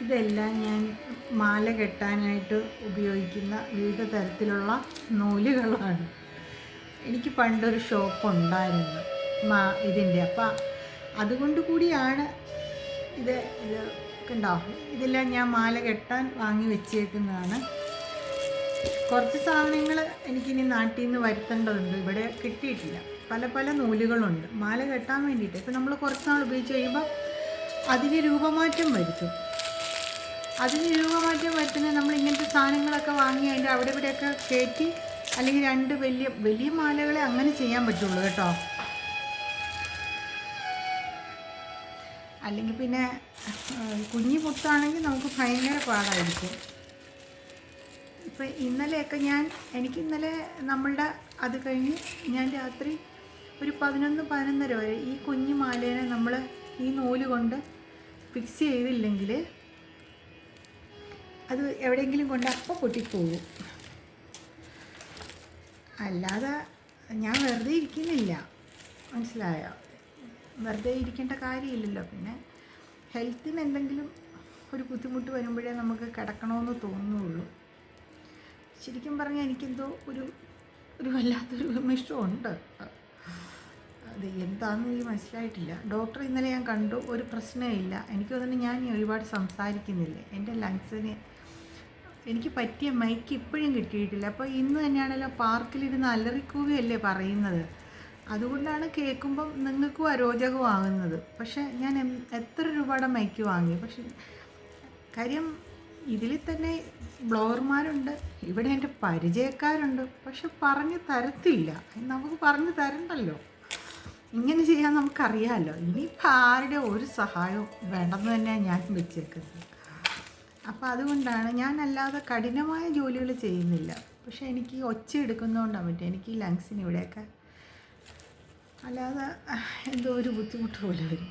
ഇതെല്ലാം ഞാൻ മാല കെട്ടാനായിട്ട് ഉപയോഗിക്കുന്ന വിവിധ തരത്തിലുള്ള നൂലുകളാണ്. എനിക്ക് പണ്ടൊരു ഷോപ്പുണ്ടായിരുന്നു ഇതിൻ്റെ. അപ്പം അതുകൊണ്ട് കൂടിയാണ് ഇത് കണ്ടോ, ഇതെല്ലാം ഞാൻ മാല കെട്ടാൻ വാങ്ങി വെച്ചേക്കുന്നതാണ്. കുറച്ച് സാധനങ്ങൾ എനിക്കിനി നാട്ടിൽ നിന്ന് വരുത്തേണ്ടതുണ്ട്, ഇവിടെ കിട്ടിയിട്ടില്ല. പല പല നൂലുകളുണ്ട് മാല കെട്ടാൻ വേണ്ടിയിട്ട്. ഇപ്പം നമ്മൾ കുറച്ച് നാൾ ഉപയോഗിച്ച് കഴിയുമ്പോൾ അതിന് രൂപമാറ്റം വരുത്തും. വരുത്തുന്നത് നമ്മൾ ഇങ്ങനത്തെ സാധനങ്ങളൊക്കെ വാങ്ങി അതിൻ്റെ അവിടെ ഇവിടെയൊക്കെ കയറ്റി, അല്ലെങ്കിൽ രണ്ട് വലിയ വലിയ മാലകളെ അങ്ങനെ ചെയ്യാൻ പറ്റുള്ളൂ കേട്ടോ. അല്ലെങ്കിൽ പിന്നെ കുഞ്ഞി മുത്താണെങ്കിൽ നമുക്ക് ഭയങ്കര പാടായിരിക്കും. ഇപ്പം ഇന്നലെയൊക്കെ എനിക്കിന്നലെ നമ്മളുടെ അത് കഴിഞ്ഞ് ഞാൻ രാത്രി ഒരു 11-11:30 വരെ ഈ കുഞ്ഞു മാലേനെ നമ്മൾ ഈ നൂല് കൊണ്ട് ഫിക്സ് ചെയ്തില്ലെങ്കിൽ അത് എവിടെയെങ്കിലും കൊണ്ട് അപ്പം പൊട്ടിപ്പോകും. അല്ലാതെ ഞാൻ വെറുതെ ഇരിക്കുന്നില്ല, മനസ്സിലായോ? വെറുതെ ഇരിക്കേണ്ട കാര്യമില്ലല്ലോ. പിന്നെ ഹെൽത്തിന് എന്തെങ്കിലും ഒരു ബുദ്ധിമുട്ട് വരുമ്പോഴേ നമുക്ക് കിടക്കണമെന്ന് തോന്നുകയുള്ളൂ. ശരിക്കും പറഞ്ഞാൽ എനിക്കെന്തോ ഒരു വല്ലാത്തൊരു വിഷമമുണ്ട്. അത് എന്താണെന്ന് എനിക്ക് മനസ്സിലായിട്ടില്ല. ഡോക്ടർ ഇന്നലെ ഞാൻ കണ്ടു, ഒരു പ്രശ്നമില്ല. എനിക്ക് തോന്നുന്നു ഞാൻ ഒരുപാട് സംസാരിക്കുന്നില്ല, എൻ്റെ ലങ്സിന് എനിക്ക് പറ്റിയ മൈക്ക് ഇപ്പോഴും കിട്ടിയിട്ടില്ല. അപ്പോൾ ഇന്ന് തന്നെയാണല്ലോ പാർക്കിലിരുന്ന് അലറിക്കൂവിയല്ലേ പറയുന്നത്. അതുകൊണ്ടാണ് കേൾക്കുമ്പം നിങ്ങൾക്കും അരോചകമാകുന്നത്. പക്ഷേ ഞാൻ എത്ര രൂപയുടെ മൈക്ക് വാങ്ങി, പക്ഷെ കാര്യം ഇതിൽ തന്നെ ബ്ലോഗർമാരുണ്ട്, ഇവിടെ എൻ്റെ പരിചയക്കാരുണ്ട്. പക്ഷെ പറഞ്ഞു തരത്തില്ല. നമുക്ക് പറഞ്ഞു തരണ്ടല്ലോ, ഇങ്ങനെ ചെയ്യാൻ നമുക്കറിയാമല്ലോ. ഇനിയിപ്പോൾ ആരുടെ ഒരു സഹായവും വേണ്ടെന്ന് തന്നെയാണ് ഞാൻ വെച്ചേക്കുന്നത്. അപ്പോൾ അതുകൊണ്ടാണ് ഞാനല്ലാതെ കഠിനമായ ജോലികൾ ചെയ്യുന്നില്ല. പക്ഷേ എനിക്ക് ഒച്ച എടുക്കുന്നതുകൊണ്ടാണ് പറ്റും, എനിക്ക് ഈ ലങ്സിന് ഇവിടെയൊക്കെ അല്ലാതെ എന്തോ ഒരു ബുദ്ധിമുട്ട് പോലെ വരും.